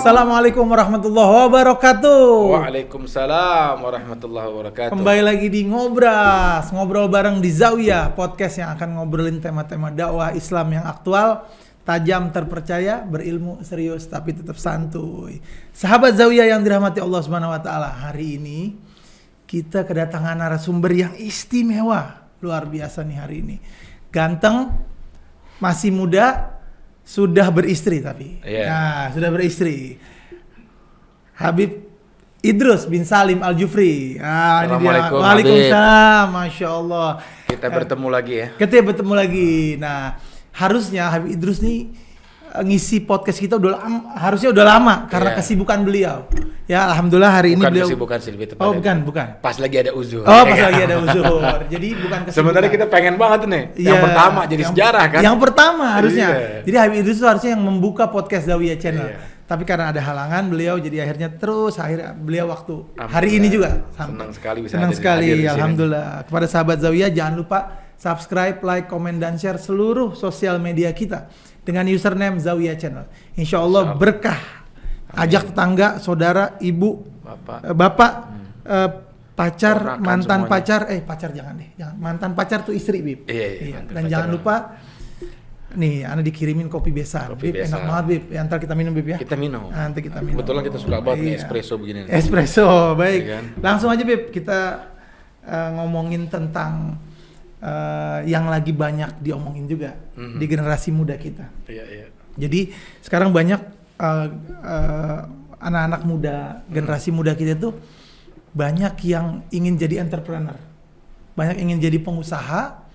Assalamualaikum warahmatullahi wabarakatuh. Waalaikumsalam warahmatullahi wabarakatuh. Kembali lagi di Ngobrol bareng di Zawiyah, podcast yang akan ngobrolin tema-tema dakwah Islam yang aktual, tajam, terpercaya, berilmu, serius, tapi tetap santuy. Sahabat Zawiyah yang dirahmati Allah Subhanahu wa taala, hari ini kita kedatangan narasumber yang istimewa. Luar biasa nih hari ini. Ganteng, masih muda, sudah beristri tapi. Nah, sudah beristri. Habib Idrus bin Salim Al-Jufri. Assalamualaikum. Waalaikumsalam. Masya Allah. Kita bertemu lagi ya. Kita bertemu lagi. Nah, harusnya Habib Idrus nih ngisi podcast kita harusnya udah lama karena kesibukan beliau. Ya, alhamdulillah hari ini beliau. Kesibukan sih lebih tepat. Oh, bukan. Pas lagi ada uzur. Oh, pas lagi ada uzur. Jadi bukan kesibukan. Sebenarnya kita pengen banget nih. Yang pertama jadi sejarah kan. Yang pertama harusnya. Jadi Habib Idrus itu harusnya yang membuka podcast Zawiyah Channel. Tapi karena ada halangan beliau jadi akhirnya beliau waktu hari ini juga. Senang sekali bisa Senang sekali, hadir di sini. Alhamdulillah. Kepada sahabat Zawiyah jangan lupa subscribe, like, komen, dan share seluruh sosial media kita dengan username Zawiyah Channel. Insya Allah berkah. Ajak tetangga, saudara, ibu, bapak, pacar, Orakan mantan semuanya. pacar jangan deh. Mantan pacar tuh istri, Bib. Iya. Dan jangan lupa nih, Anda dikirimin kopi besar. Kopi Bib, besar. enak banget, Bib. Ya, ntar kita minum, Bib ya. Kita minum. Nanti kita minum. Kebetulan kita suka banget nih Iya. espresso begini. Espresso, baik. Iya kan? Langsung aja, Bib. Kita ngomongin tentang yang lagi banyak diomongin juga di generasi muda kita. Iya. Jadi sekarang banyak anak-anak muda, generasi muda kita tuh banyak yang ingin jadi entrepreneur, banyak ingin jadi pengusaha.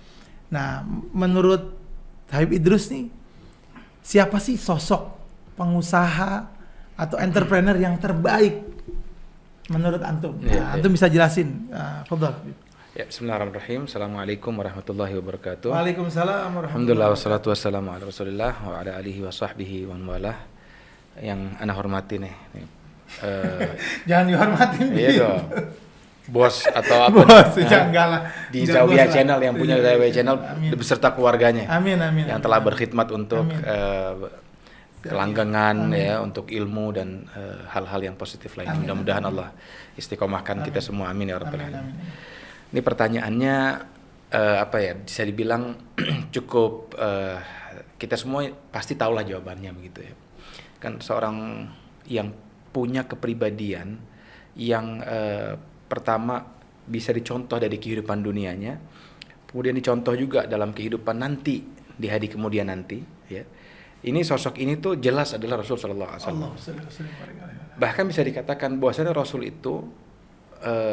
Nah, menurut Habib Idrus nih, siapa sih sosok pengusaha atau entrepreneur yang terbaik menurut antum? Antum bisa jelasin, fadhal. Ya, bismillahirrahmanirrahim. Assalamualaikum warahmatullahi wabarakatuh. Waalaikumsalam warahmatullahi Alhamdulillah wassalatu wassalamu ala Rasulillah wa ala alihi wa sahbihi wa walah. Yang ana hormati nih. Jangan dihormatin. Iya dong. Bos atau apa? Bos, enggak lah. Di Enggak Zawiyah bos lah. Channel yang punya Zawiyah Channel Amin. beserta keluarganya. Amin. Yang telah berkhidmat untuk kelanggengan Amin. ya, untuk ilmu dan hal-hal yang positif lainnya. Mudah-mudahan Allah istiqomahkan kita semua. Amin ya rabbal alamin. Ini pertanyaannya bisa dibilang cukup kita semua pasti tahulah jawabannya begitu ya. Kan seorang yang punya kepribadian yang pertama bisa dicontoh dari kehidupan dunianya, kemudian dicontoh juga dalam kehidupan nanti di hari kemudian nanti ya. Ini sosok ini tuh jelas adalah Rasul sallallahu alaihi wasallam. Bahkan bisa dikatakan bahwasanya Rasul itu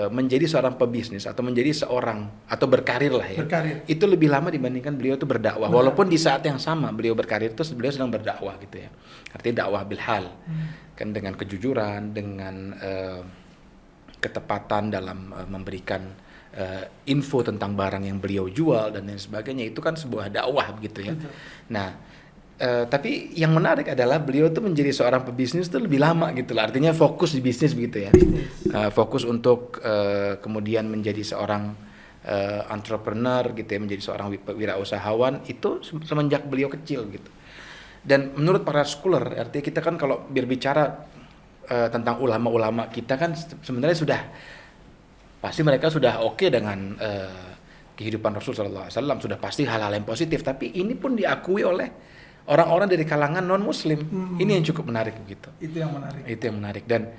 menjadi seorang pebisnis atau menjadi seorang atau berkarir lah ya. Berkarir. Itu lebih lama dibandingkan beliau itu berdakwah. Walaupun di saat yang sama beliau berkarir itu beliau sedang berdakwah gitu ya. Artinya dakwah bil hal. Kan dengan kejujuran, dengan ketepatan dalam memberikan info tentang barang yang beliau jual dan lain sebagainya, itu kan sebuah dakwah begitu ya. Betul. Nah, tapi yang menarik adalah beliau tuh menjadi seorang pebisnis tuh lebih lama gitu lah. Artinya fokus di bisnis begitu ya. Fokus untuk kemudian menjadi seorang entrepreneur gitu ya, menjadi seorang wirausahawan itu semenjak beliau kecil gitu. Dan menurut para scholar, artinya kita kan kalau berbicara tentang ulama-ulama kita kan sebenarnya pasti mereka sudah oke dengan kehidupan Rasul sallallahu alaihi wasallam, sudah pasti hal-hal yang positif, tapi ini pun diakui oleh orang-orang dari kalangan non-muslim. Ini yang cukup menarik begitu. Itu yang menarik. Dan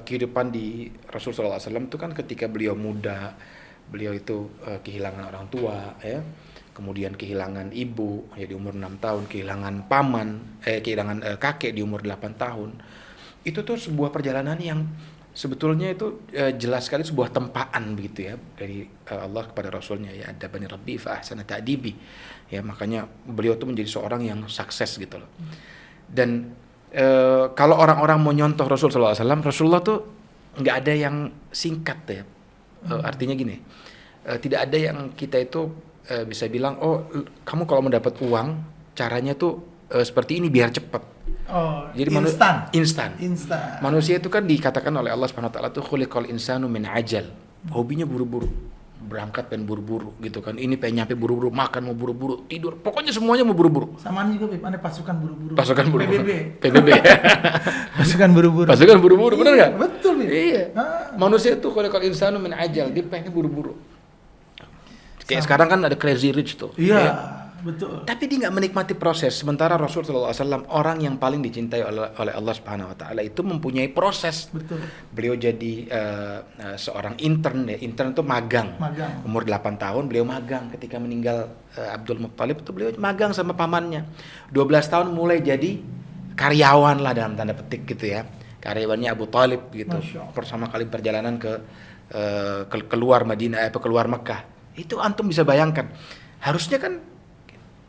kehidupan di Rasul sallallahu alaihi wasallam itu kan ketika beliau muda, beliau itu kehilangan orang tua ya. Kemudian kehilangan ibu ya di umur 6 tahun, kehilangan kehilangan kakek di umur 8 tahun. Itu tuh sebuah perjalanan yang sebetulnya itu jelas sekali sebuah tempaan begitu ya dari Allah kepada Rasulnya ya, adabani rabbi fa ahsana ta'dibi ya. Makanya beliau tuh menjadi seorang yang sukses gitu loh. Dan kalau orang-orang mau nyontoh Rasul sallallahu alaihi wasallam, Rasulullah tuh nggak ada yang singkat ya. Artinya gini, tidak ada yang kita itu bisa bilang, oh kamu kalau mendapat uang caranya tuh seperti ini biar cepat. Oh, jadi instan. Manusia itu kan dikatakan oleh Allah Subhanahu wa taala tuh khuliqal insanu min ajal. Hobinya buru-buru. berangkat pengen buru-buru gitu kan. Ini pengen nyampe buru-buru, makan mau buru-buru, tidur. Pokoknya semuanya mau buru-buru. Samaan juga Bib, ada pasukan buru-buru. Pasukan buru-buru. PBB. PBB. Pasukan buru-buru. Pasukan buru-buru, bener nggak? Betul Bib. Iya. Manusia itu kalau insanu min ajal, dia pengen buru-buru. Kayak sekarang kan ada crazy rich tuh. Iya, Ya. betul. Tapi dia nggak menikmati proses. Sementara Rasul SAW orang yang paling dicintai oleh Allah Subhanahu Wa Taala itu mempunyai proses. Betul. Beliau jadi seorang intern ya. Intern itu magang. Magang. Umur 8 tahun beliau magang ketika meninggal Abdul Muttalib itu beliau magang sama pamannya. 12 tahun mulai jadi karyawan lah dalam tanda petik gitu ya. Karyawannya Abu Talib gitu. Masya Allah. Pertama kali perjalanan keluar Madinah keluar Mekah. Itu antum bisa bayangkan. Harusnya kan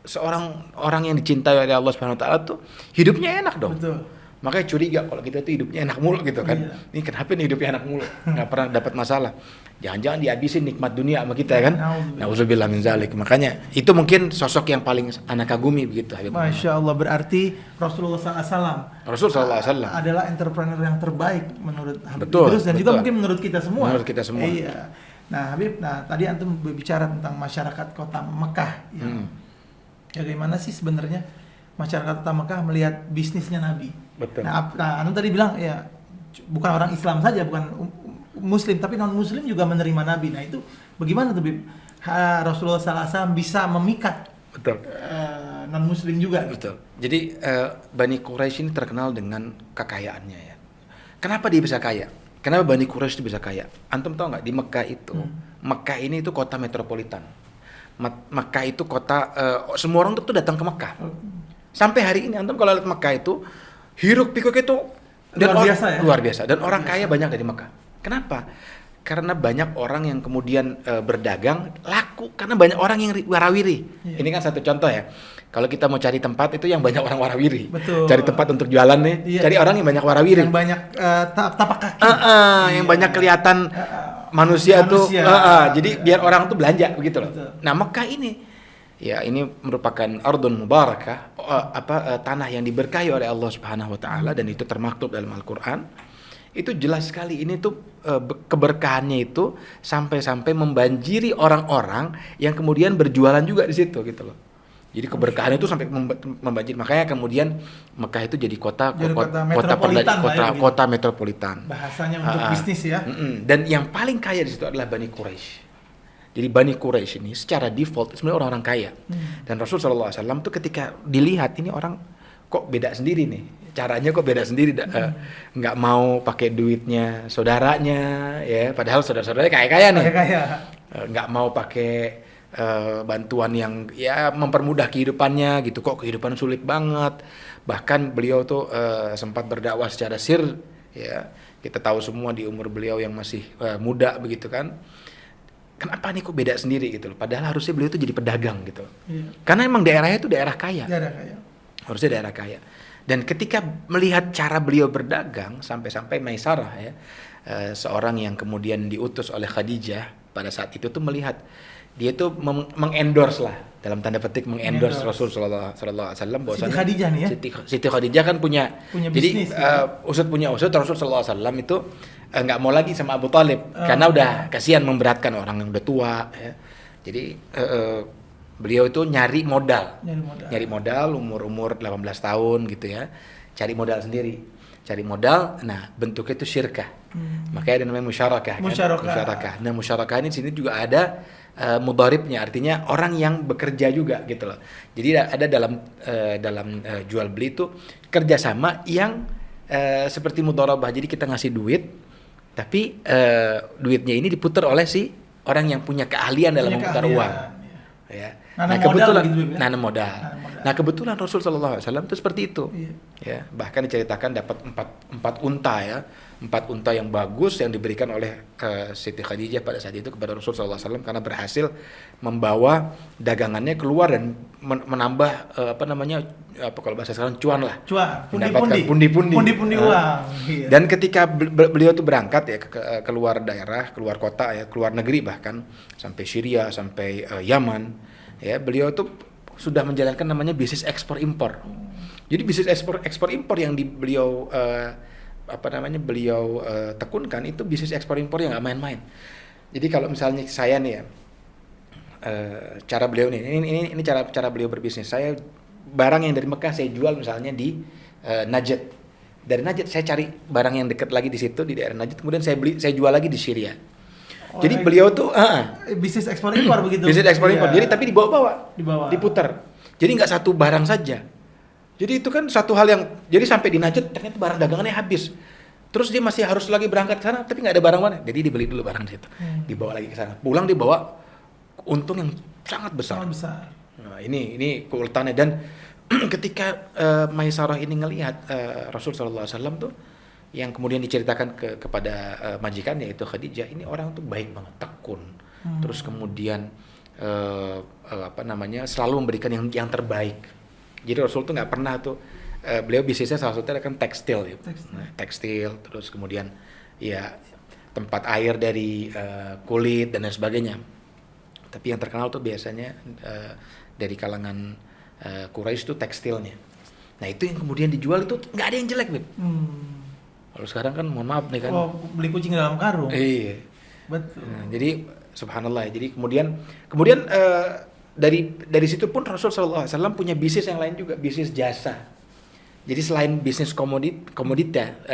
seorang orang yang dicintai oleh Allah Subhanahu wa taala tuh hidupnya enak dong. Betul. Makanya curiga kalau kita tuh hidupnya enak mulu gitu kan. Iya. Ini kenapa nih hidupnya enak mulu? Nggak pernah dapat masalah. Jangan-jangan dihabisin nikmat dunia sama kita kan. Nauzubillah min zalik. Makanya itu mungkin sosok yang paling anak kagumi begitu. Masya Allah, berarti Rasulullah SAW Rasul sallallahu alaihi wasallam adalah entrepreneur yang terbaik menurut Habib Betul, Idrus dan juga betul. mungkin menurut kita semua. Menurut kita semua. Iya. Nah Habib, tadi antum berbicara tentang masyarakat kota Mekah. Ya, bagaimana sih sebenarnya masyarakat kota Mekah melihat bisnisnya Nabi? Betul. Nah, antum tadi bilang ya bukan orang Islam saja, bukan Muslim, tapi non Muslim juga menerima Nabi. Nah itu bagaimana tuh Habib? Rasulullah SAW bisa memikat Betul. non Muslim juga. Betul. Jadi Bani Quraisy ini terkenal dengan kekayaannya ya. Kenapa dia bisa kaya? Kenapa Bani Quraisy itu bisa kaya? Antum tahu nggak di Mekah itu, Mekah ini itu kota metropolitan. Mekah itu kota semua orang tuh datang ke Mekah. Sampai hari ini antum kalau lihat Mekah itu hiruk pikuk itu Luar biasa ya? Luar biasa dan orang kaya banyak dari Mekah. Kenapa? Karena banyak orang yang kemudian berdagang laku karena banyak orang yang warawiri. Iya. Ini kan satu contoh ya. Kalau kita mau cari tempat itu yang banyak orang warawiri. Betul. Cari tempat untuk jualan nih, Iya. cari orang yang banyak warawiri. Yang banyak tapak kaki. Yang banyak kelihatan manusia tuh. Jadi biar orang tuh belanja begitu loh. Betul. Nah Mekah ini, ya ini merupakan ardun mubarakah, tanah yang diberkahi oleh Allah Subhanahu Wa Taala dan itu termaktub dalam Al-Quran. Itu jelas sekali ini tuh keberkahannya itu sampai-sampai membanjiri orang-orang yang kemudian berjualan juga di situ gitu loh. Jadi keberkahan itu sampai membanjiri. Makanya kemudian Mekah itu jadi kota metropolitan. Bahasanya untuk bisnis ya. Dan yang paling kaya di situ adalah Bani Quraisy. Jadi Bani Quraisy ini secara default sebenarnya orang-orang kaya. Dan Rasul sallallahu alaihi wasallam tuh ketika dilihat ini orang kok beda sendiri nih. Caranya kok beda sendiri, nggak mau pakai duitnya saudaranya, ya. Padahal saudara-saudaranya kaya-kaya nih. Kaya. Nggak mau pakai bantuan yang ya mempermudah kehidupannya gitu. Kok kehidupan sulit banget. Bahkan beliau tuh sempat berdakwah secara sir, ya. Kita tahu semua di umur beliau yang masih muda begitu kan. Kenapa nih kok beda sendiri gitu loh. Padahal harusnya beliau tuh jadi pedagang gitu. Iya. Karena emang daerahnya itu daerah kaya. Daerah kaya. Harusnya daerah kaya. Dan ketika melihat cara beliau berdagang sampai-sampai Maisarah ya, seorang yang kemudian diutus oleh Khadijah pada saat itu tuh melihat dia tuh mengendorse lah dalam tanda petik mengendorse Rasul sallallahu alaihi wasallam bahwasanya Siti Khadijah nih ya. Siti Khadijah kan punya bisnis, jadi usut Rasul sallallahu alaihi wasallam itu nggak mau lagi sama Abu Talib karena udah kasihan memberatkan orang yang udah tua ya. Jadi beliau itu nyari modal umur 18 tahun gitu ya, cari modal sendiri, nah bentuknya itu syirkah, makanya ada namanya musyarakah. Nah musyarakah ini sini juga ada mudharibnya, artinya orang yang bekerja juga gitu loh. Jadi ada dalam jual beli itu kerjasama yang seperti mudharabah, jadi kita ngasih duit tapi duitnya ini diputar oleh si orang yang punya keahlian dalam memutar uang ya. Nah kebetulan modal. Nah kebetulan Rasul sallallahu alaihi wasallam itu seperti itu. Iya. Ya, bahkan diceritakan dapat 4 unta ya. 4 unta yang bagus yang diberikan oleh Siti Khadijah pada saat itu kepada Rasul sallallahu alaihi wasallam karena berhasil membawa dagangannya keluar dan menambah kalau bahasa sekarang cuan lah. Mendapatkan pundi-pundi uang. Iya. Dan ketika beliau tuh berangkat ya keluar daerah, keluar kota ya, keluar negeri bahkan sampai Syria, sampai Yaman. Ya, beliau tuh sudah menjalankan namanya bisnis ekspor impor. Jadi bisnis ekspor impor yang beliau tekunkan itu bisnis ekspor impor yang nggak main-main. Jadi kalau misalnya saya nih ya, cara beliau nih, ini cara beliau berbisnis. Saya barang yang dari Mekah saya jual misalnya di Najd. Dari Najd saya cari barang yang dekat lagi di situ di daerah Najd, kemudian saya jual lagi di Syria. Jadi beliau tuh bisnis ekspor impor begitu. bisnis ekspor impor. Jadi tapi dibawa, diputar. Jadi nggak satu barang saja. Jadi itu kan satu hal yang jadi sampai di Najd ternyata barang dagangannya habis. Terus dia masih harus lagi berangkat ke sana tapi nggak ada barang mana. Jadi dibeli dulu barang di situ. Dibawa lagi ke sana. Pulang dibawa untung yang sangat besar. Sangat besar. Nah, ini keuletannya. Dan ketika Maisarah ini ngelihat Rasul sallallahu alaihi wasallam tuh yang kemudian diceritakan kepada majikannya yaitu Khadijah, ini orang tuh baik banget, tekun. Terus kemudian selalu memberikan yang terbaik. Jadi Rasul tuh nggak pernah tuh beliau bisnisnya salah satunya kan tekstil ya. Tekstil, terus kemudian ya tempat air dari kulit dan lain sebagainya. Tapi yang terkenal tuh biasanya dari kalangan Quraisy tuh tekstilnya. Nah itu yang kemudian dijual itu nggak ada yang jelek, Bib. Kalau sekarang kan mohon maaf nih kan. Oh, beli kucing dalam karung. Iya. Betul. Nah, jadi subhanallah ya. Jadi kemudian dari situ pun Rasul sallallahu alaihi wasallam punya bisnis yang lain juga, bisnis jasa. Jadi selain bisnis komoditi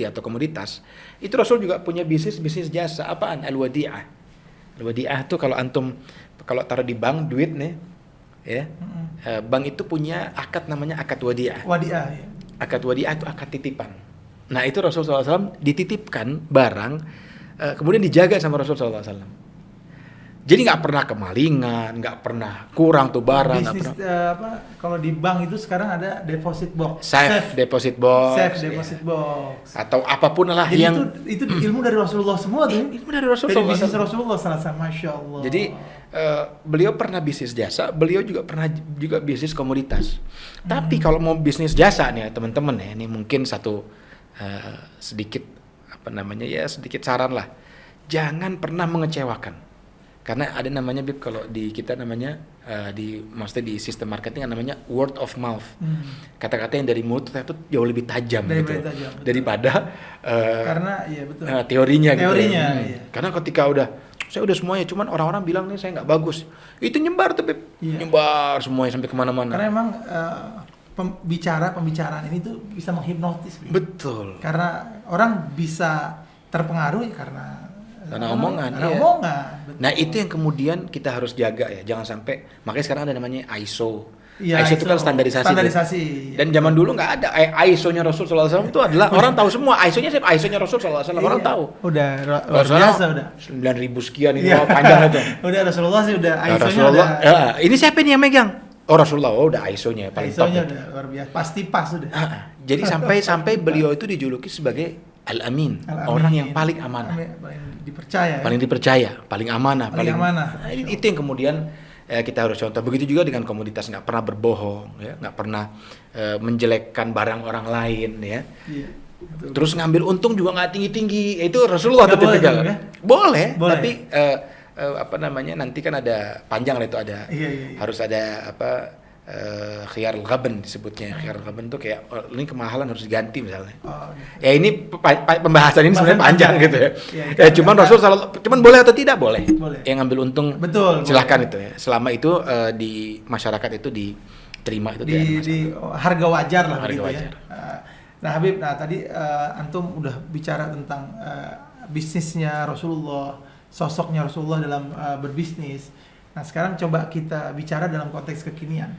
atau komoditas, itu Rasul juga punya bisnis jasa. Apaan? Al-wadi'ah. Al-wadi'ah tuh kalau antum taruh di bank duit nih, ya. Bank itu punya akad namanya akad wadi'ah. Wadi'ah ya. Akad wadi'ah itu akad titipan. Nah, itu Rasul sallallahu alaihi wasallam dititipkan barang kemudian dijaga sama Rasul sallallahu alaihi wasallam. Jadi nggak pernah kemalingan, nggak pernah kurang tuh barang. Bisnis kalau di bank itu sekarang ada deposit box, safe deposit box, atau apapun lah. Jadi yang itu ilmu dari Rasulullah semua tuh. Ilmu dari Rasulullah. Dari bisnis Rasulullah Masya Allah. Jadi beliau pernah bisnis jasa, beliau juga pernah bisnis komoditas. Tapi kalau mau bisnis jasa nih teman-teman ya, ini mungkin satu sedikit sedikit saran lah. Jangan pernah mengecewakan. Karena ada namanya Bib kalau di kita namanya maksudnya di sistem marketing namanya word of mouth. Kata-kata yang dari mulut itu jauh lebih tajam gitu daripada karena iya betul. Teorinya gitu. Iya. Karena ketika saya udah semuanya, cuman orang-orang bilang nih saya nggak bagus. Itu nyebar tuh Bib. Iya. Nyebar semuanya sampai kemana-mana. Karena emang pembicaraan ini tuh bisa menghipnotis. Bib. Betul. Karena orang bisa terpengaruh karena omongan. Nah itu yang kemudian kita harus jaga ya, jangan sampai. Makanya sekarang ada namanya ISO. Ya, ISO itu kan standarisasi. Dan zaman dulu nggak ada ISO-nya Rasul sallallahu alaihi wasallam itu adalah orang tahu semua ISO-nya siapa? ISO-nya Rasul sallallahu alaihi wasallam orang tahu. Udah luar biasa udah. 9.000 sekian itu panjang itu. Udah Rasulullah sih udah ISO-nya udah. Ya, ini siapa nih yang megang? Oh Rasulullah, udah ISO-nya paling top. ISO-nya udah luar biasa. Pasti pas udah. Jadi sampai beliau itu dijuluki sebagai Al-Amin, orang yang paling amanah. Paling dipercaya, paling amanah, paling amanah. Nah, itu yang kemudian kita harus contoh. Begitu juga dengan komoditas, nggak pernah berbohong, ya, nggak pernah menjelekkan barang orang lain, ya. Iya, terus ngambil untung juga nggak tinggi-tinggi. Itu Rasulullah tetap pegang. Boleh, tapi nanti kan ada panjang lah itu ada. Iya. Harus ada khiyarul ghaban disebutnya. Khiyarul ghaban tuh kayak ini kemahalan harus diganti misalnya. Gitu. Ya ini pembahasan ini sebenarnya panjang gitu ya. Cuman Rasul cuman boleh atau tidak boleh. Yang ngambil untung silakan itu ya. Selama itu di masyarakat itu diterima itu di harga wajar lah harga wajar. Ya. Nah Habib, tadi antum udah bicara tentang bisnisnya Rasulullah, sosoknya Rasulullah dalam berbisnis. Nah sekarang coba kita bicara dalam konteks kekinian.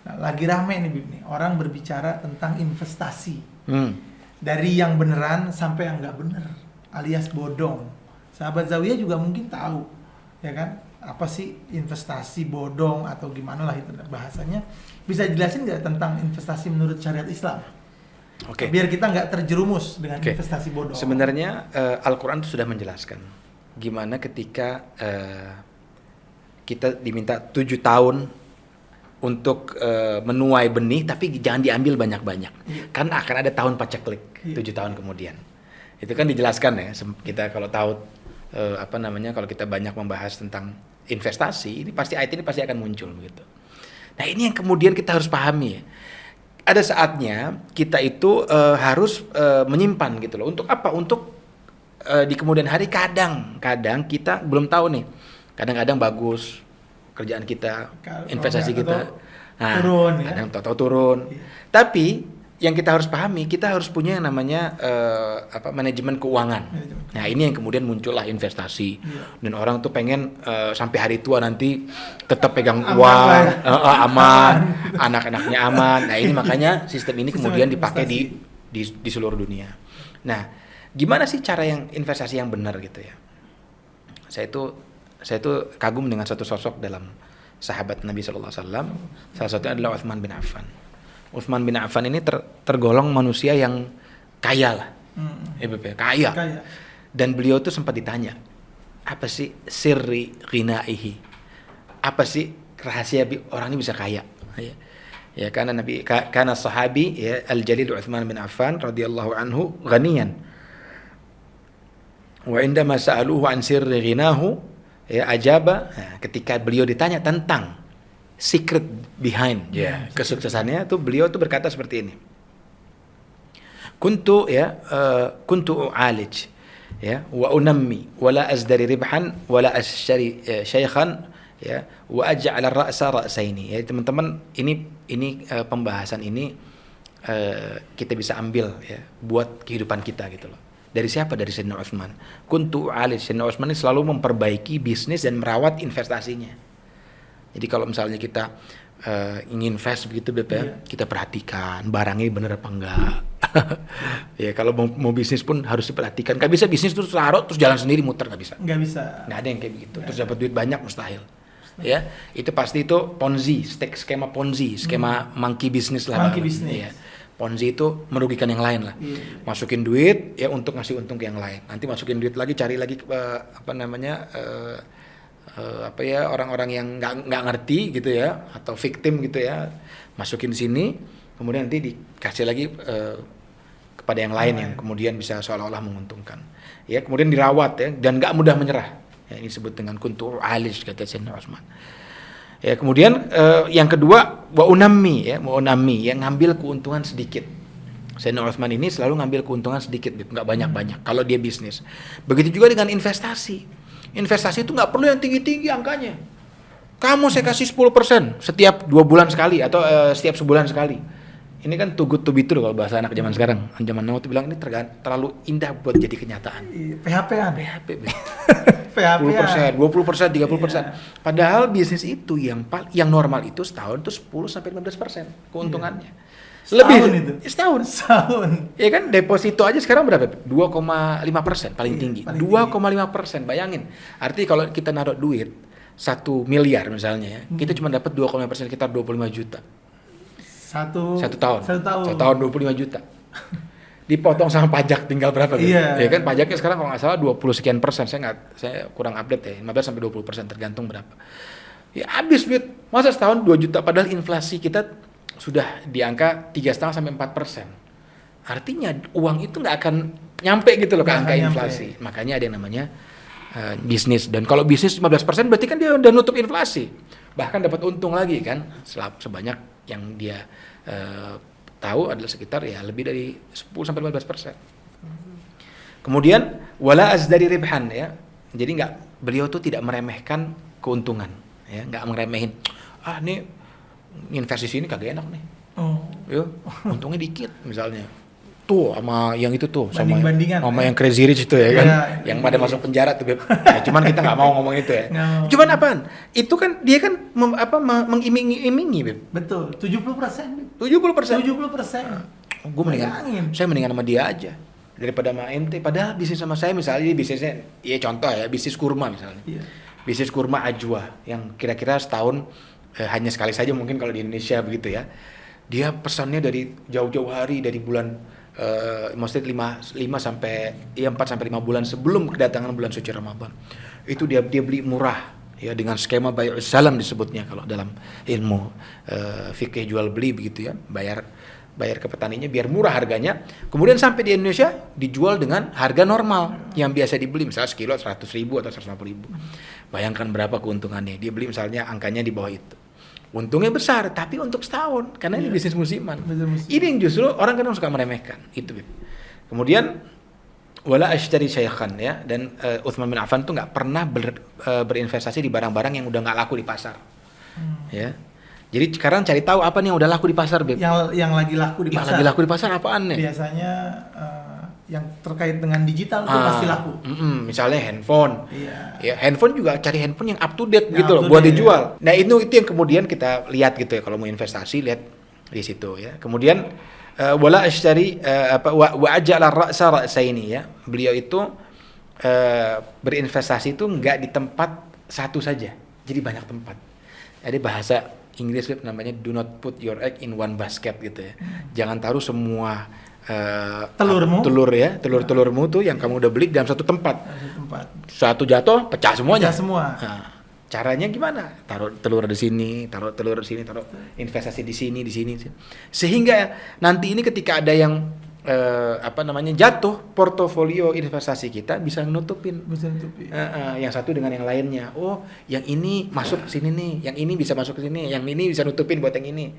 Nah, lagi rame nih Bib nih, orang berbicara tentang investasi. Dari yang beneran sampai yang nggak bener, alias bodong. Sahabat Zawiyah juga mungkin tahu, ya kan? Apa sih investasi bodong atau gimana lah itu bahasanya. Bisa jelasin nggak tentang investasi menurut syariat Islam? Oke. Biar kita nggak terjerumus dengan investasi bodong. Sebenarnya Al-Quran itu sudah menjelaskan gimana ketika kita diminta 7 tahun untuk menuai benih, tapi jangan diambil banyak-banyak. Karena akan ada tahun paceklik 7 tahun kemudian. Itu kan dijelaskan ya. Kita kalau tahu kalau kita banyak membahas tentang investasi, ini pasti ayat ini pasti akan muncul begitu. Nah, ini yang kemudian kita harus pahami ya. Ada saatnya kita itu harus menyimpan gitu loh. Untuk apa? Untuk di kemudian hari kadang kita belum tahu nih. Kadang-kadang bagus kerjaan kita, investasi kita. Nah, turun ya. kadang tahu turun. Iya. Tapi yang kita harus pahami, kita harus punya yang namanya manajemen keuangan. Nah, ini yang kemudian muncullah investasi. Iya. Dan orang tuh pengen sampai hari tua nanti tetap pegang Aman uang, lah ya. aman, anak-anaknya aman. Nah, ini makanya sistem ini Sistem kemudian dipakai investasi. di seluruh dunia. Nah, gimana sih cara yang investasi yang benar gitu ya? Saya itu kagum dengan satu sosok dalam sahabat Nabi SAW. Salah satunya adalah Utsman bin Affan. Utsman bin Affan ini tergolong manusia yang kaya lah. Kaya. Dan beliau tuh sempat ditanya, apa sih sirri ghinaihi? Apa sih rahasia orang ini bisa kaya? Ya karena sahabi ya al-jalil Utsman bin Affan radhiyallahu anhu ghaniyan. Wa indama sa'aluhu an sirri ghinahu ya ajaba, ketika beliau ditanya tentang secret behind kesuksesannya tuh beliau tuh berkata seperti ini. Kuntu u'alij ya wa unammi wala azdari ribhan wala ashtari syaikhan ya wa aj'al ar-ra'sa ra'saini. Ya teman-teman, ini pembahasan ini kita bisa ambil ya buat kehidupan kita gitu loh. Dari siapa? Dari Sayyidina Utsman. Kuntu alis. Sayyidina Utsman ini selalu memperbaiki bisnis dan merawat investasinya. Jadi kalau misalnya kita ingin invest begitu kita perhatikan barangnya benar apa enggak. Ya kalau mau bisnis pun harus diperhatikan. Gak bisa bisnis terus taruh terus jalan sendiri muter, gak bisa. Nggak bisa. Nggak ada yang kayak begitu. Terus dapat duit banyak mustahil. Ya, itu pasti itu Ponzi, skema Ponzi, skema monkey business lah. Monkey business. Ya. Ponzi itu merugikan yang lain lah. Masukin duit ya untuk ngasih untung ke yang lain. Nanti masukin duit lagi, cari lagi orang-orang yang nggak ngerti gitu ya, atau victim gitu ya, masukin sini, kemudian nanti dikasih lagi kepada yang lain yang kemudian bisa seolah-olah menguntungkan. Ya, kemudian dirawat ya dan nggak mudah menyerah. Ya, ini disebut dengan kuntu alis kata Sayyidina Utsman. Ya, kemudian yang kedua wa unammi yang ngambil keuntungan sedikit. Sayyidina Utsman ini selalu ngambil keuntungan sedikit, nggak banyak-banyak kalau dia bisnis. Begitu juga dengan investasi. Investasi itu nggak perlu yang tinggi-tinggi angkanya. Kamu saya kasih 10% setiap 2 bulan sekali atau setiap sebulan sekali. Ini kan too good to be true kalau bahasa anak zaman sekarang. Zaman now tuh bilang ini terlalu indah buat jadi kenyataan. PHP-an. PHP. PHP 10%, 20%, 30%. Padahal bisnis itu yang normal itu setahun tuh 10-15% keuntungannya. Lebih itu. Setahun. Ya kan deposito aja sekarang berapa? 2,5% paling tinggi. 2,5%, bayangin. Artinya kalau kita naruh duit 1 miliar misalnya ya, kita cuma dapat 2,5%, sekitar 25 juta. Satu tahun 25 juta. Dipotong sama pajak tinggal berapa gitu? Ya kan pajaknya sekarang kalau nggak salah 20 sekian persen. Saya kurang update ya, 15-20% tergantung berapa. Ya habis duit. Masa setahun 2 juta padahal inflasi kita sudah di angka 3,5-4%. Artinya uang itu nggak akan nyampe gitu loh ke angka inflasi. Makanya ada yang namanya bisnis. Dan kalau bisnis 15% berarti kan dia udah nutup inflasi. Bahkan dapat untung lagi kan sebanyak yang dia tahu adalah sekitar ya lebih dari 10-15%. Kemudian wala azdari ribhan ya. Jadi beliau tuh tidak meremehkan keuntungan ya, nggak meremehin. Nih investasi ini kagak enak nih. Yo, untungnya dikit misalnya. Tuh sama yang itu tuh sama yang Crazy Rich itu ya kan, yang pada masuk penjara tuh Beb. Ya, cuman kita nggak mau ngomong itu ya. Cuman apaan? Itu kan dia kan mengiming-imingi Beb. Betul, 70%. 70%. Saya mendingan sama dia aja daripada sama ente. Padahal bisnis sama saya misalnya bisnisnya, ya contoh ya bisnis kurma misalnya. Bisnis kurma ajwa yang kira-kira setahun hanya sekali saja mungkin kalau di Indonesia begitu ya. Dia pesannya dari jauh-jauh hari, dari bulan maksudnya 4 sampai 5 bulan sebelum kedatangan bulan suci Ramadan. Itu dia beli murah ya dengan skema bai'us salam disebutnya kalau dalam ilmu fikih jual beli begitu ya. Bayar ke petaninya biar murah harganya. Kemudian sampai di Indonesia dijual dengan harga normal yang biasa dibeli misalnya sekilo 100.000 atau 150.000. Bayangkan berapa keuntungannya. Dia beli misalnya angkanya di bawah itu. Untungnya besar, tapi untuk setahun karena ini bisnis musiman. Ini yang justru orang kadang suka meremehkan itu. Kemudian wala ashtari syaikhan ya, dan Utsman bin Affan tuh nggak pernah berinvestasi di barang-barang yang udah nggak laku di pasar. Ya. Jadi sekarang cari tahu apa nih yang udah laku di pasar, Beb. Yang lagi laku di Yang pasar. lagi laku di pasar apaan nih? Biasanya yang terkait dengan digital itu pasti laku. Misalnya handphone. Iya. Ya, handphone juga cari handphone yang up to date Yang gitu up loh to buat date, dijual. Nah, itu yang kemudian kita lihat gitu ya, kalau mau investasi lihat di situ ya. Kemudian wala ashtari wa ajala ra'sa ra'saini ya. Beliau itu berinvestasi itu enggak di tempat satu saja. Jadi banyak tempat. Ada bahasa Inggris namanya do not put your egg in one basket gitu ya. Jangan taruh semua telurmu tuh yang kamu udah beli dalam satu tempat. Satu jatuh pecah semuanya. Pecah semua. Nah, caranya gimana? Taruh telur di sini, taruh investasi di sini. Sehingga nanti ini ketika ada yang jatuh, portofolio investasi kita bisa nutupin. Yang satu dengan yang lainnya. Oh, yang ini masuk ke sini nih, yang ini bisa masuk ke sini, yang ini bisa nutupin buat yang ini.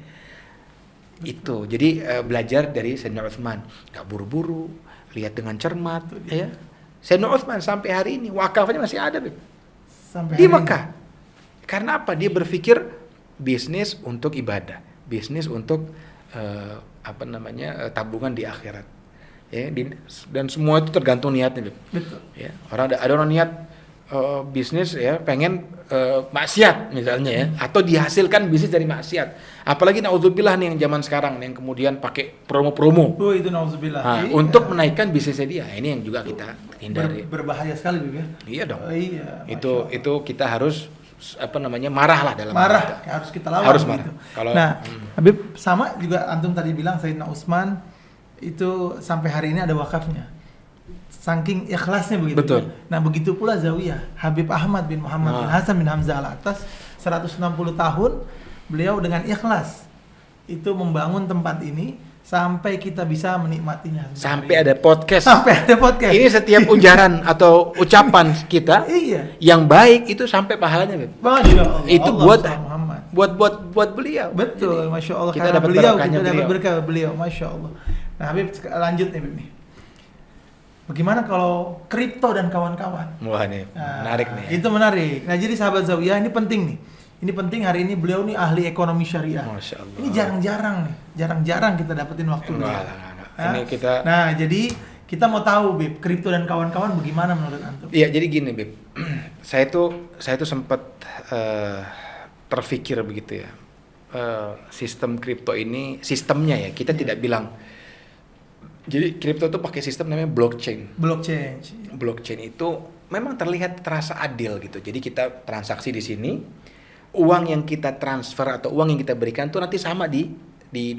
Itu. Jadi belajar dari Sayyidina Utsman, enggak buru-buru, lihat dengan cermat ya. Sayyidina Utsman sampai hari ini wakafnya masih ada, Beb. Di Mekah. Karena apa? Dia berpikir bisnis untuk ibadah, bisnis untuk tabungan di akhirat. Ya, dan semua itu tergantung niatnya, Beb. Betul. Ya, ada orang niat bisnis ya, pengen maksiat misalnya ya, atau dihasilkan bisnis dari maksiat. Apalagi naudzubillah nih yang zaman sekarang yang kemudian pakai promo-promo. Oh, itu naudzubillah. Nah, untuk menaikkan bisnisnya dia. Ini yang juga kita hindari. Berbahaya sekali, Bib ya. Iya dong. Iya. Itu kita harus marah lah dalam marah kita. Harus kita lawan. Harus marah. Gitu. Habib sama juga antum tadi bilang Sayyidina Utsman itu sampai hari ini ada wakafnya. Saking ikhlasnya begitu. Betul. Nah, begitu pula Zawiyah Habib Ahmad bin Muhammad bin Hasan bin Hamzah Al-Atas 160 tahun beliau dengan ikhlas itu membangun tempat ini sampai kita bisa menikmatinya. Sampai ada podcast. Ini setiap ujaran atau ucapan kita yang baik itu sampai pahalanya, Beb. Masya Allah. Itu buat beliau. Betul, jadi, Masya Allah. Kita dapat berkah beliau, Masya Allah. Nah, Habib lanjut nih, Beb nih. Bagaimana kalau kripto dan kawan-kawan? Wah, nih menarik nih. Itu menarik. Nah, jadi sahabat Zawiyah ini penting nih. Ini penting, hari ini beliau nih ahli ekonomi syariah. Masya Allah. Ini jarang-jarang kita dapetin waktu. Ini kita. Nah, jadi kita mau tahu, Bib, kripto dan kawan-kawan bagaimana menurut antum? Iya, jadi gini, Bib. saya tuh sempat terfikir begitu ya. Sistem kripto ini, sistemnya ya, kita tidak bilang. Jadi kripto itu pakai sistem namanya blockchain. Blockchain itu memang terasa adil gitu. Jadi kita transaksi di sini, uang yang kita transfer atau uang yang kita berikan itu nanti sama di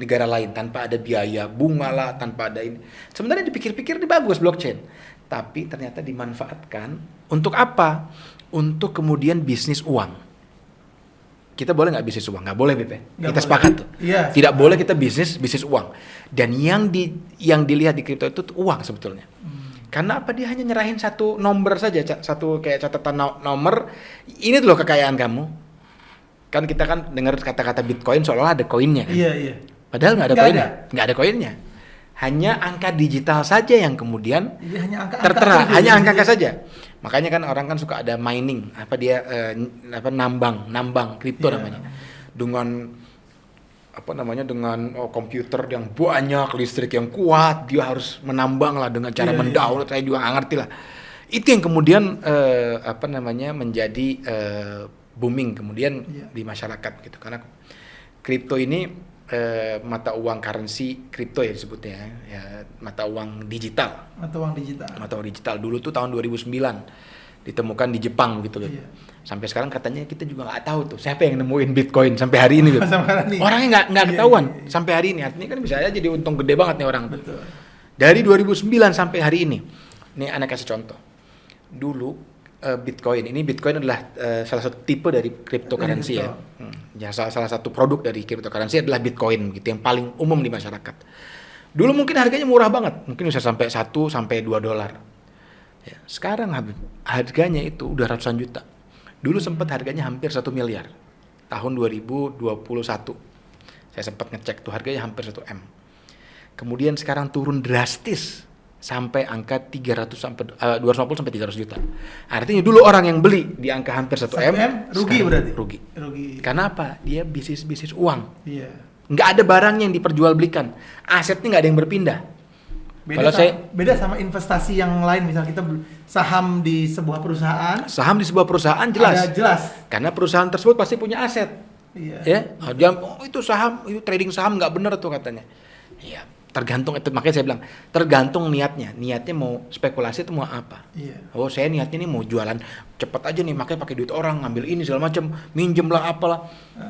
negara lain tanpa ada biaya bunga lah, tanpa ada ini. Sebenarnya dipikir-pikir ini bagus blockchain, tapi ternyata dimanfaatkan untuk apa? Untuk kemudian bisnis uang. Kita boleh nggak bisnis uang? Nggak boleh, Bebe. Kita sepakat tuh. Iya, tidak boleh kita bisnis uang. Dan yang dilihat di kripto itu uang sebetulnya. Karena apa? Dia hanya nyerahin satu nomor saja, satu kayak catatan nomor. Ini tuh loh kekayaan kamu. Kan kita dengar kata-kata Bitcoin seolah ada koinnya. Kan? Iya. Padahal nggak ada koinnya. Nggak ada koinnya. Hanya angka digital saja yang kemudian tertera. Hanya angka saja. Makanya kan orang kan suka ada mining, nambang kripto namanya. Dengan komputer yang banyak, listrik yang kuat, dia harus menambang lah dengan cara mendownload. Saya juga nggak ngerti lah. Itu yang kemudian menjadi booming kemudian di masyarakat gitu. Karena kripto ini mata uang currency kripto ya disebutnya ya, mata uang digital. Mata uang digital dulu tuh tahun 2009 ditemukan di Jepang gitu loh. Iya. Sampai sekarang katanya kita juga nggak tahu tuh siapa yang nemuin Bitcoin sampai hari ini. Orangnya nggak ketahuan sampai hari ini. Artinya kan bisa aja jadi untung gede banget nih orang. Betul. Dari 2009 sampai hari ini. Nih anak kasih contoh. Dulu Bitcoin adalah salah satu tipe dari cryptocurrency ya. Salah satu produk dari cryptocurrency adalah Bitcoin gitu yang paling umum di masyarakat. Dulu mungkin harganya murah banget, mungkin bisa sampai 1 sampai 2 dolar. Ya, sekarang harganya itu udah ratusan juta. Dulu sempat harganya hampir 1 miliar. Tahun 2021. Saya sempat ngecek tuh harganya hampir 1 M. Kemudian sekarang turun drastis sampai angka 250 sampai 300 juta. Artinya dulu orang yang beli di angka hampir 1 M, rugi berarti. Rugi. Rugi. Karena apa? Dia bisnis uang. Iya. Nggak ada barang yang diperjualbelikan. Asetnya nggak ada yang berpindah. Beda sama investasi yang lain, misalnya kita saham di sebuah perusahaan. Saham di sebuah perusahaan jelas. Jelas. Karena perusahaan tersebut pasti punya aset. Iya. Ya, itu saham, itu trading saham nggak benar tuh katanya. Iya. Tergantung itu, makanya saya bilang tergantung niatnya mau spekulasi itu mau apa. Iya. Oh saya niatnya nih mau jualan cepet aja nih, makanya pakai duit orang, ngambil ini segala macam, minjem lah apalah.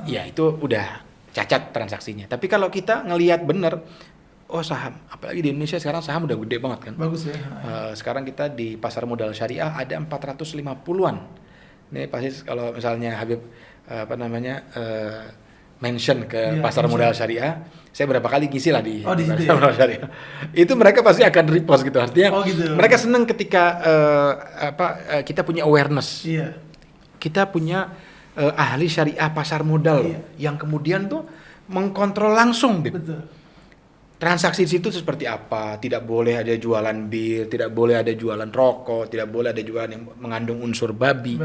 Ya itu udah cacat transaksinya. Tapi kalau kita ngelihat bener, oh saham, apalagi di Indonesia sekarang saham udah gede banget kan. Bagus ya. Sekarang kita di pasar modal syariah ada 450-an. Ini pasti kalau misalnya Habib mention ke pasar modal syariah, saya berapa kali ngisi lah di pasar modal syariah. Itu mereka pasti akan repost gitu. Artinya mereka senang ketika kita punya awareness. Iya. Kita punya ahli syariah pasar modal yang kemudian tuh mengkontrol langsung, Betul. Transaksi di situ seperti apa? Tidak boleh ada jualan bir, tidak boleh ada jualan rokok, tidak boleh ada jualan yang mengandung unsur babi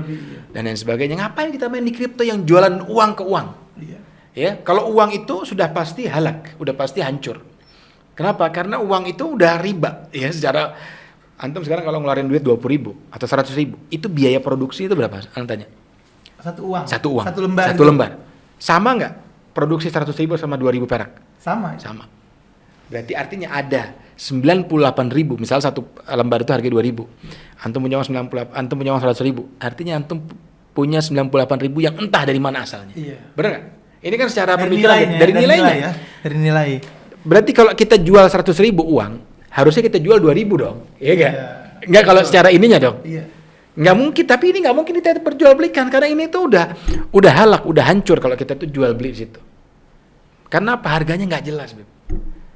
dan lain sebagainya. Ngapain kita main di kripto yang jualan uang ke uang? Iya. Ya, kalau uang itu sudah pasti halak, udah pasti hancur. Kenapa? Karena uang itu udah riba, ya secara antum sekarang kalau ngeluarin duit 20.000 atau 100.000, itu biaya produksi itu berapa? Antum tanya. Satu uang. Satu uang. Satu lembar. Satu lembar. Sama nggak? Produksi 100.000 sama 2.000 perak? Sama. Sama. Berarti artinya ada 98.000, misal satu lembar itu harga 2.000. Antum punya uang 98, antum punya uang 100.000. Artinya antum punya 98.000 yang entah dari mana asalnya. Iya. Benar nggak? Ini kan secara dari pemikiran dari nilainya. Ya. Dari nilai. Berarti kalau kita jual 100.000 uang, harusnya kita jual 2.000 dong. Iya nggak? Nggak kalau secara ininya dong. Iya. Nggak mungkin, tapi ini nggak mungkin kita perjualbelikan karena ini tuh udah halak, udah hancur kalau kita tuh jual beli di situ. Karena apa? Harganya nggak jelas, Beb.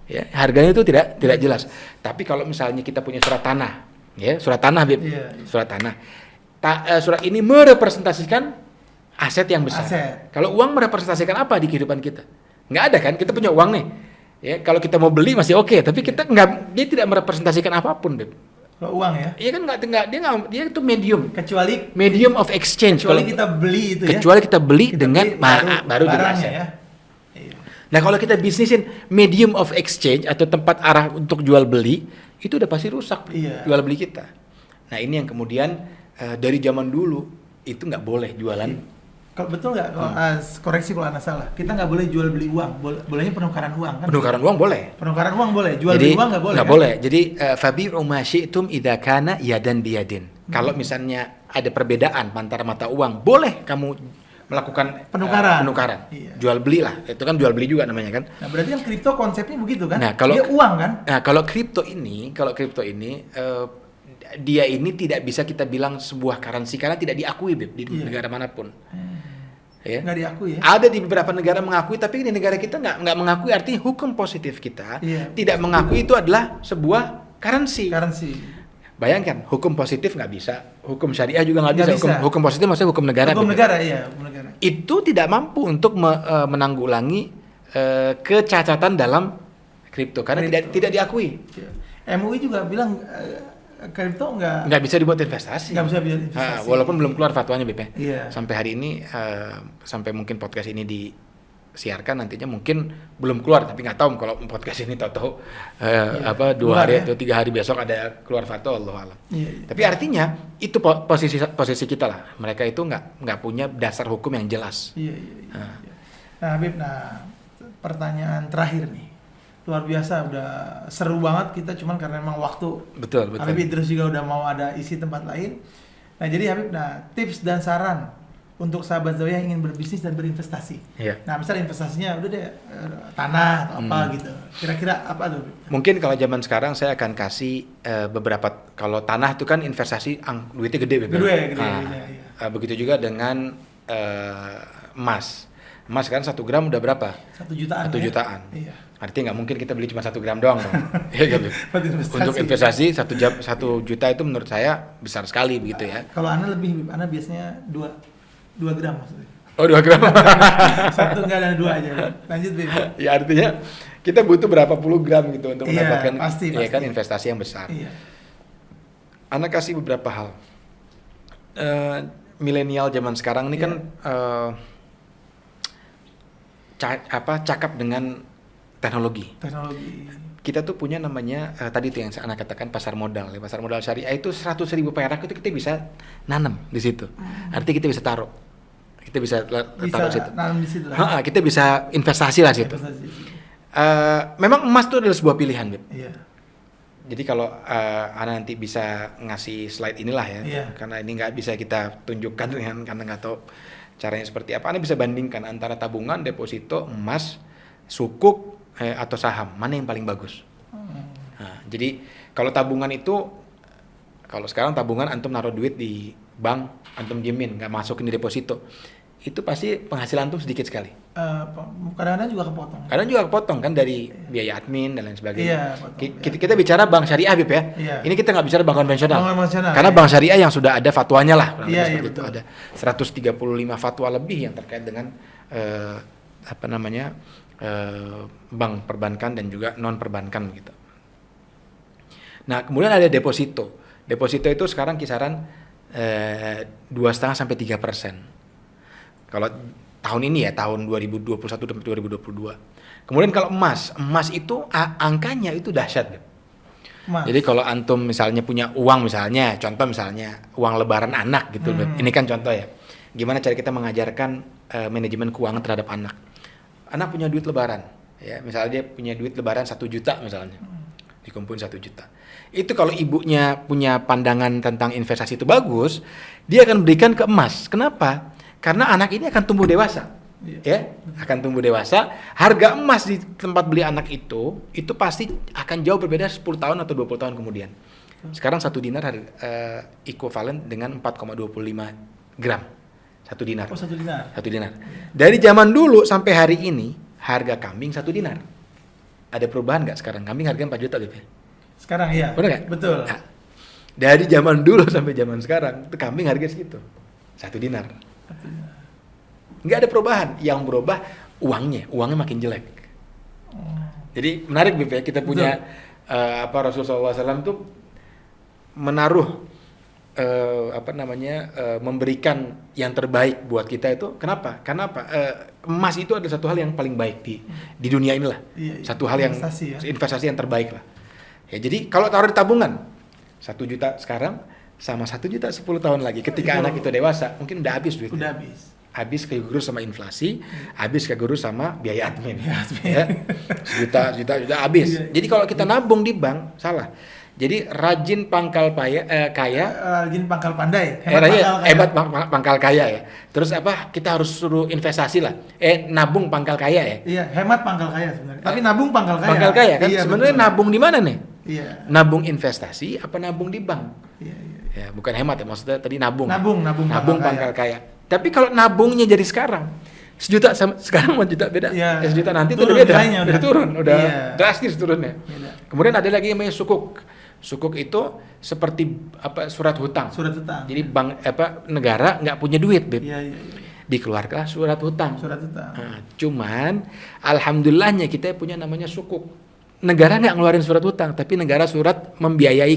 Ya, harganya itu tidak jelas. Tapi kalau misalnya kita punya surat tanah, ya surat tanah, Beb. Iya. Surat tanah. Surat ini merepresentasikan aset yang besar. Kalau uang merepresentasikan apa di kehidupan kita? Nggak ada kan? Kita punya uang nih. Ya, kalau kita mau beli masih oke, tapi kita dia tidak merepresentasikan apapun, Beb. Kalau uang ya? Iya kan dia itu medium. Kecuali medium of exchange. Kecuali kita beli itu ya. Kecuali kita beli dengan baru barangnya ya. Nah kalau kita bisnisin medium of exchange atau tempat arah untuk jual beli, itu udah pasti rusak jual beli kita. Nah ini yang kemudian dari zaman dulu itu nggak boleh jualan. Kalau betul nggak? Koreksi kalau anda salah. Kita nggak boleh jual beli uang. Bolehnya penukaran uang kan? Penukaran uang boleh. Penukaran uang boleh. Jual beli uang nggak boleh. Nggak boleh. Jadi fabi'u ma syi'tum idza kana yadan biyadin. Kalau misalnya ada perbedaan antara mata uang, boleh kamu melakukan penukaran. Iya. Jual beli lah. Itu kan jual beli juga namanya kan. Nah, berarti kan kripto konsepnya begitu kan? Nah, kalau dia uang kan? Nah, kalau kripto ini dia ini tidak bisa kita bilang sebuah currency karena tidak diakui, Beb, di negara manapun. Ya. Nggak diakui ya? Ada di beberapa negara mengakui, tapi di negara kita nggak mengakui. Artinya hukum positif kita tidak mengakui itu adalah sebuah currency. Bayangkan, hukum positif nggak bisa, hukum syariah juga nggak bisa. Hukum positif maksudnya hukum negara. Hukum negara, iya, hukum negara. Itu tidak mampu untuk menanggulangi kecacatan dalam kripto karena tidak diakui. MUI juga bilang kripto nggak bisa dibuat investasi. Nggak bisa investasi. Walaupun belum keluar fatwanya, BP. Iya. Sampai hari ini, sampai mungkin podcast ini disiarkan nantinya mungkin belum keluar, tapi nggak tahu kalau podcast ini tahu 2 hari atau 3 hari besok ada keluar fatwa, Allah alam. Iya. Tapi artinya itu posisi kita lah. Mereka itu nggak punya dasar hukum yang jelas. Iya. Nah, Habib, pertanyaan terakhir nih. Luar biasa, udah seru banget kita, cuman karena memang waktu. Betul. Habib Idrus juga udah mau ada isi tempat lain. Nah, jadi Habib, tips dan saran untuk sahabat Zawiyah yang ingin berbisnis dan berinvestasi. Iya. Nah, misalnya investasinya udah deh tanah atau apa gitu. Kira-kira apa tuh? Mungkin kalau zaman sekarang saya akan kasih beberapa. Kalau tanah itu kan investasi duitnya gede, Gede. Begitu juga dengan emas. Emas kan 1 gram udah berapa? 1 jutaan. 1 jutaan. Iya. Artinya nggak mungkin kita beli cuma 1 gram doang dong. Ya, gitu. Untuk investasi 1 juta itu menurut saya besar sekali begitu ya. Kalau Anda biasanya 2 gram maksudnya. Oh 2 gram. Satu enggak ada 2 aja. Lanjut Bib. Ya artinya kita butuh berapa puluh gram gitu untuk Iya, mendapatkan pasti. kan investasi yang besar. Iya. Anda kasih beberapa hal. Milenial zaman sekarang ini Iya. kan cakap dengan teknologi. Teknologi. Kita tuh punya namanya tadi tuh yang Anda katakan pasar modal. Pasar modal syariah itu 100.000 perak itu kita bisa nanam di situ. Artinya kita bisa taruh. Kita bisa taruh situ. Nanam di situ lah. Kita bisa investasi lah situ. Investasi. Memang emas itu adalah sebuah pilihan, Beb. Iya. Jadi kalau Ana nanti bisa ngasih slide inilah ya, Iya. karena ini nggak bisa kita tunjukkan dengan karena nggak tahu caranya seperti apa. Anda bisa bandingkan antara tabungan, deposito, emas, sukuk atau saham, mana yang paling bagus. Nah, jadi kalau tabungan itu, kalau sekarang tabungan antum naruh duit di bank, antum jamin nggak masukin di deposito, itu pasti penghasilan antum sedikit sekali. Kadang-kadang juga kepotong. Kadang juga kepotong kan dari biaya admin dan lain sebagainya. Iya, potong, Kita bicara bank syariah, Habib ya. Iya. Ini kita nggak bicara bank konvensional. Bank konvensional, Karena iya. bank syariah yang sudah ada fatwanya lah. kurang lebih Iya, seperti iya, itu. betul. Ada 135 fatwa lebih yang terkait dengan bank perbankan dan juga non perbankan gitu. Nah, kemudian ada deposito. Deposito itu sekarang kisaran 2,5 sampai 3%. Kalau tahun ini ya, tahun 2021 dan 2022. Kemudian kalau emas itu angkanya itu dahsyat. Beb. Emas. Jadi kalau antum misalnya punya uang misalnya, contoh misalnya uang lebaran anak gitu, Beb. Ini kan contoh ya. Gimana cara kita mengajarkan manajemen keuangan terhadap anak. Anak punya duit lebaran, ya misalnya dia punya duit lebaran 1 juta misalnya, dikumpulin 1 juta. Itu kalau ibunya punya pandangan tentang investasi itu bagus, dia akan berikan ke emas. Kenapa? Karena anak ini akan tumbuh dewasa, ya, akan tumbuh dewasa. Harga emas di tempat beli anak itu pasti akan jauh berbeda 10 tahun atau 20 tahun kemudian. Sekarang 1 dinar ekuivalen dengan 4,25 gram. 1 dinar. Oh, 1 dinar. 1 dinar. Dari zaman dulu sampai hari ini harga kambing 1 dinar. Ada perubahan nggak sekarang? Kambing harganya 4 juta gitu ya? Sekarang iya. Benar nggak? Betul. Nah, dari zaman dulu sampai zaman sekarang itu kambing harga segitu. 1 dinar. Nggak ada perubahan. Yang berubah uangnya makin jelek. Jadi menarik Bib ya, kita punya Rasulullah SAW tuh menaruh memberikan yang terbaik buat kita itu. Kenapa? Karena emas itu adalah satu hal yang paling baik di dunia inilah. Iya, Satu hal yang investasi yang terbaik lah. Ya, jadi kalau taruh di tabungan 1 juta sekarang sama 1 juta 10 tahun lagi. Ketika anak itu dewasa, mungkin udah habis duitnya. Udah habis. Habis kegurus sama inflasi, habis kegurus sama biaya admin. Ya. Sejuta habis. Iya. Jadi kalau kita nabung di bank, salah. Jadi rajin pangkal kaya, Rajin pangkal pandai. hebat pangkal kaya ya. Terus kita harus suruh investasi lah. Nabung pangkal kaya ya. Iya, hemat pangkal kaya sebenarnya. Tapi nabung pangkal kaya. Pangkal kaya kan Iya, sebenarnya betul. nabung di mana nih? Iya. Nabung investasi apa nabung di bank? Iya. Ya, bukan hemat ya, maksudnya tadi nabung. Nabung Pangkal kaya. Tapi kalau nabungnya jadi sekarang 1 juta sama sekarang 1 juta beda. Iya. 1 juta nanti itu Turun udah beda. nilainya, Udah turun, udah Iya. drastis turunnya. Beda. Kemudian ada lagi yang namanya sukuk. Sukuk itu seperti surat hutang. Surat hutang. Jadi bank negara nggak punya duit, Beb. Iya. Dikeluarkan surat hutang. Surat hutang. Nah, cuman alhamdulillahnya kita punya namanya sukuk. Negara nggak ngeluarin surat hutang, tapi negara surat membiayai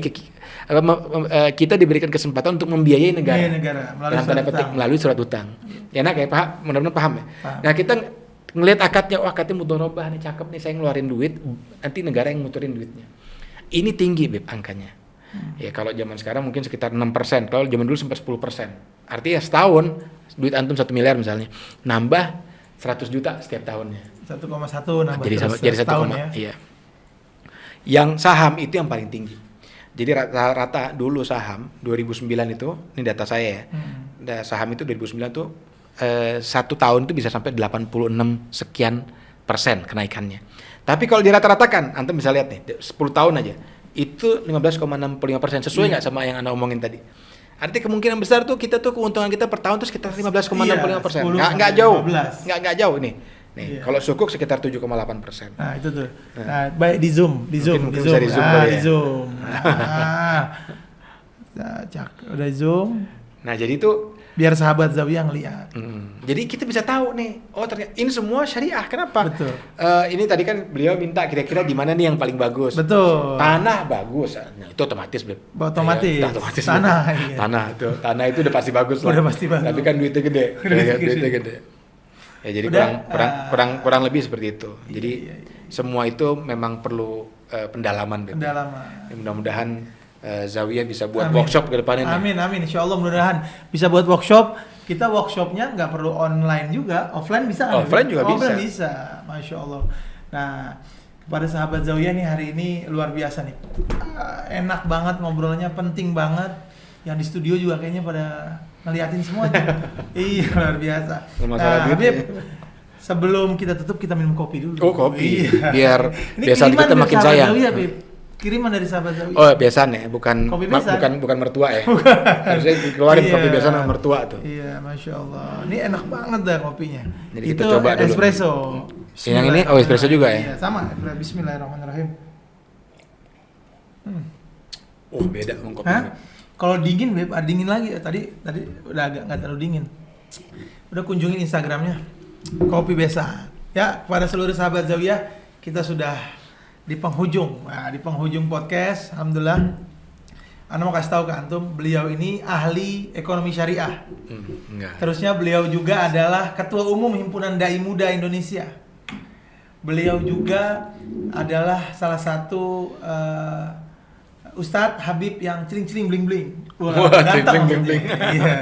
kita diberikan kesempatan untuk membiayai negara. Biaya negara melalui Dalam surat tanda petik hutang. melalui surat hutang. Ya enak ya, paham? Mudah-mudahan paham ya. Paham. Nah, kita ngelihat akadnya, wah akadnya mudharabah nih, cakep nih, saya ngeluarin duit, nanti negara yang muterin duitnya. Ini tinggi Beb angkanya. Ya kalau zaman sekarang mungkin sekitar 6%, kalau zaman dulu sempat 10%. Artinya setahun duit antum 1 miliar misalnya, nambah 100 juta setiap tahunnya. 1,1 nambah Jadi terus jadi 1, setahun ya. iya. Yang saham itu yang paling tinggi. Jadi rata-rata dulu saham 2009 itu, ini data saya ya. Saham itu 2009 tuh 1 tahun itu bisa sampai 86 sekian persen kenaikannya. Tapi kalau dirata-ratakan, antum bisa lihat nih, 10 tahun aja itu 15,65%, sesuai nggak sama yang Anda omongin tadi? Artinya kemungkinan besar tuh kita tuh keuntungan kita per tahun tuh sekitar 15,65%. Nggak jauh. Nggak jauh nih. Nih, kalau sukuk sekitar 7,8%. Nah, itu tuh. Nah, baik di zoom. Mungkin bisa di zoom kali ya. di zoom. Nah, udah zoom. Nah, jadi itu biar sahabat Zawiyah ngeliat. Jadi kita bisa tahu nih, oh ternyata ini semua syariah. Kenapa? Betul. Ini tadi kan beliau minta kira-kira di mana nih yang paling bagus. Betul. Tanah bagus, nah, itu otomatis, Beb. Otomatis. Ya, otomatis. Tanah, Beb. iya. Tanah itu udah pasti bagus lah. Udah pasti bagus. Tapi kan duitnya gede. Duitnya gede. Ya jadi kurang lebih seperti itu. Jadi iya. semua itu memang perlu pendalaman, Beb. Pendalaman. Ya, mudah-mudahan Zawiyah bisa buat Amin. workshop ke depannya nih. Amin. Insyaallah mudah-mudahan bisa buat workshop. Kita workshopnya nggak perlu online juga, offline bisa kan? Offline juga Offline bisa. bisa, Masya Allah. Nah, kepada sahabat Zawiyah nih hari ini luar biasa nih. Enak banget ngobrolnya, penting banget. Yang di studio juga kayaknya pada ngeliatin semua. Iya, luar biasa. Nah, Habib, sebelum kita tutup kita minum kopi dulu. Oh, kopi. Iya. Biar Ini biasa kiriman kita dari makin sahabat sayang. Zawiyah, Habib. Kiriman dari sahabat Zawiyah. Oh, besan ya, bukan Kopi besan. bukan mertua ya. Harusnya keluarin Iya. kopi besan sama mertua tuh. Iya, Masya Allah. Ini enak banget dah kopinya. Jadi Itu kita coba dulu. espresso. Yang ini espresso juga ya? Iya, sama. Bismillahirrahmanirrahim. Oh, beda dong Hah? kopinya. Kalau dingin, Beb, ada dingin lagi. Tadi udah agak nggak terlalu dingin. Udah kunjungin Instagramnya. Kopi Besan. Ya, kepada seluruh sahabat Zawiyah, kita sudah di penghujung. Nah, di penghujung podcast, alhamdulillah. Ana mau kasih tahu ke antum, beliau ini ahli ekonomi syariah. Enggak. Terusnya beliau juga adalah Ketua Umum Himpunan Dai Muda Indonesia. Beliau juga adalah salah satu Ustadz Habib yang celing-celing bling-bling. Wah, ganteng celing-celing maksudnya. Iya.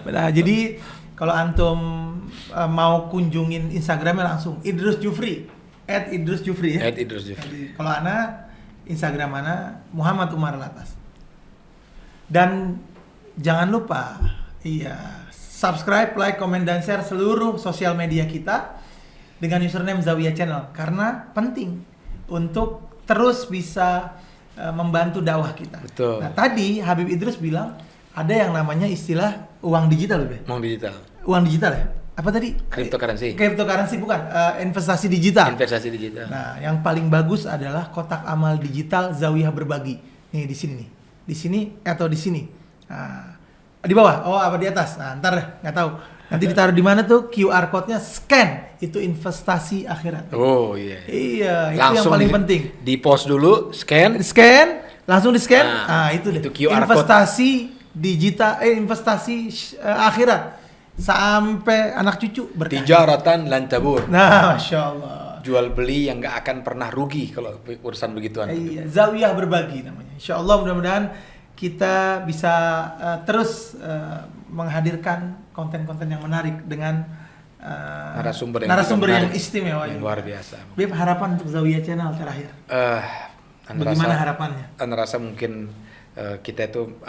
Nah, jadi kalau antum mau kunjungin Instagramnya langsung Idrus Jufri, @idrusjufri ya. Idrus Jufri. Kalau ana Instagram ana Muhammad Umar Latas. Dan jangan lupa, subscribe, like, comment, dan share seluruh sosial media kita dengan username Zawiyah Channel karena penting untuk terus bisa membantu dakwah kita. Betul. Nah, tadi Habib Idrus bilang ada yang namanya istilah uang digital, Be. Mau digital. Uang digital ya? Apa tadi? Cryptocurrency. Cryptocurrency bukan, investasi digital. Investasi digital. Nah, yang paling bagus adalah kotak amal digital Zawiyah Berbagi. Nih di sini nih. Di sini atau di sini. Nah, di bawah. Oh, apa di atas? Nah, ntar deh, nggak tahu. Nanti ditaruh di mana tuh? QR code-nya scan. Itu investasi akhirat. Oh iya. Iya, itu Langsung yang paling penting. Di post dulu, scan. Scan, langsung di scan. Nah, Nah, itu deh. itu QR code. Investasi digital, investasi akhirat sampai anak cucu berkah. Tijaratan lan tabur. Nah, Masya Allah. Jual beli yang nggak akan pernah rugi kalau urusan begituan. Iya, Zawiyah Berbagi namanya. Insya Allah mudah-mudahan kita bisa terus menghadirkan konten-konten yang menarik dengan narasumber yang menarik, istimewa. yang luar biasa. Beb, harapan untuk Zawiyah Channel terakhir. Bagaimana harapannya? Anda rasa mungkin kita itu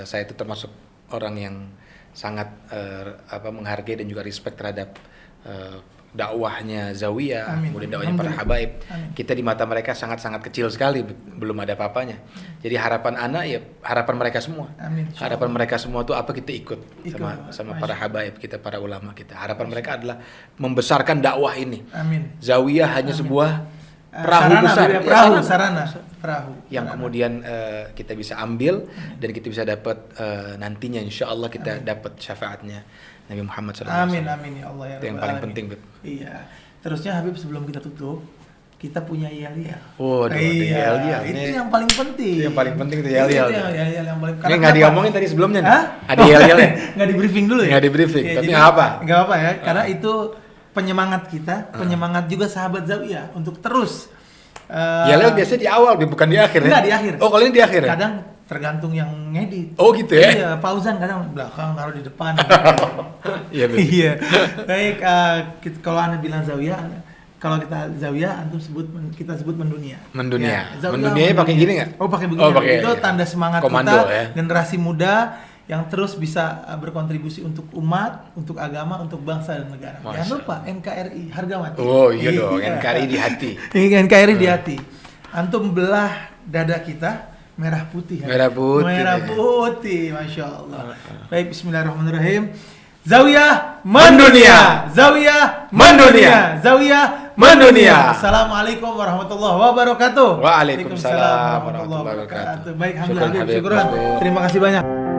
saya itu termasuk orang yang sangat menghargai dan juga respect terhadap dakwahnya Zawiyah, Amin. kemudian dakwahnya para habaib. Amin. Kita di mata mereka sangat-sangat kecil sekali, belum ada apa-apanya. Jadi harapan anak ya harapan mereka semua. Amin. Harapan mereka semua tuh apa kita ikut sama Masya para habaib kita, para ulama kita. Harapan mereka adalah membesarkan dakwah ini. Amin. Zawiyah hanya sebuah perahu sarana, besar, ya, perahu. yang kemudian kita bisa ambil dan kita bisa dapat nantinya insya Allah kita dapat syafaatnya Nabi Muhammad SAW. Amin ya Allah ya. Itu yang paling penting, Bet. Iya. Terusnya Habib sebelum kita tutup, kita punya yel-yel. Oh, iya. Itu yang paling penting. Itu yang paling penting itu yel-yel. Yel-yel yang paling. Ini nggak diomongin tadi sebelumnya nih. Hah? Ada yel-yel ya? Nggak di briefing dulu ya? Nggak di briefing, Ya, tapi jadi nggak apa. Nggak apa ya, karena itu penyemangat kita, penyemangat juga sahabat Zawiyah untuk terus. Yel-yel biasanya di awal, bukan di akhir ya? Enggak, di akhir. Oh, kalau ini di akhir ya? Kadang tergantung yang ngedit. Oh, gitu ya? Iya, Fauzan kadang belakang, taruh di depan. Iya, Bet. Iya. Baik, kalau Anda bilang Zawiyah, kalau kita Zawiyah, kita sebut mendunia. Mendunia. Ya, Zawiyah Mendunianya pakai gini nggak? Oh, pakai begini. Oh, pakai, itu iya. tanda semangat Komando, kita, ya. generasi muda yang terus bisa berkontribusi untuk umat, untuk agama, untuk bangsa dan negara. Masya Jangan lupa NKRI harga mati. Oh iya dong, NKRI di hati. NKRI di hati. Antum belah dada kita merah putih. Merah putih. Merah putih, Masya Allah. Baik, Bismillahirrahmanirrahim. Zawiyah mendunia. Zawiyah mendunia. Zawiyah mendunia. Assalamualaikum warahmatullahi wabarakatuh. Waalaikumsalam warahmatullahi wabarakatuh. Baik, Syukran, alhamdulillah. Habib. Syukuran. Terima kasih banyak.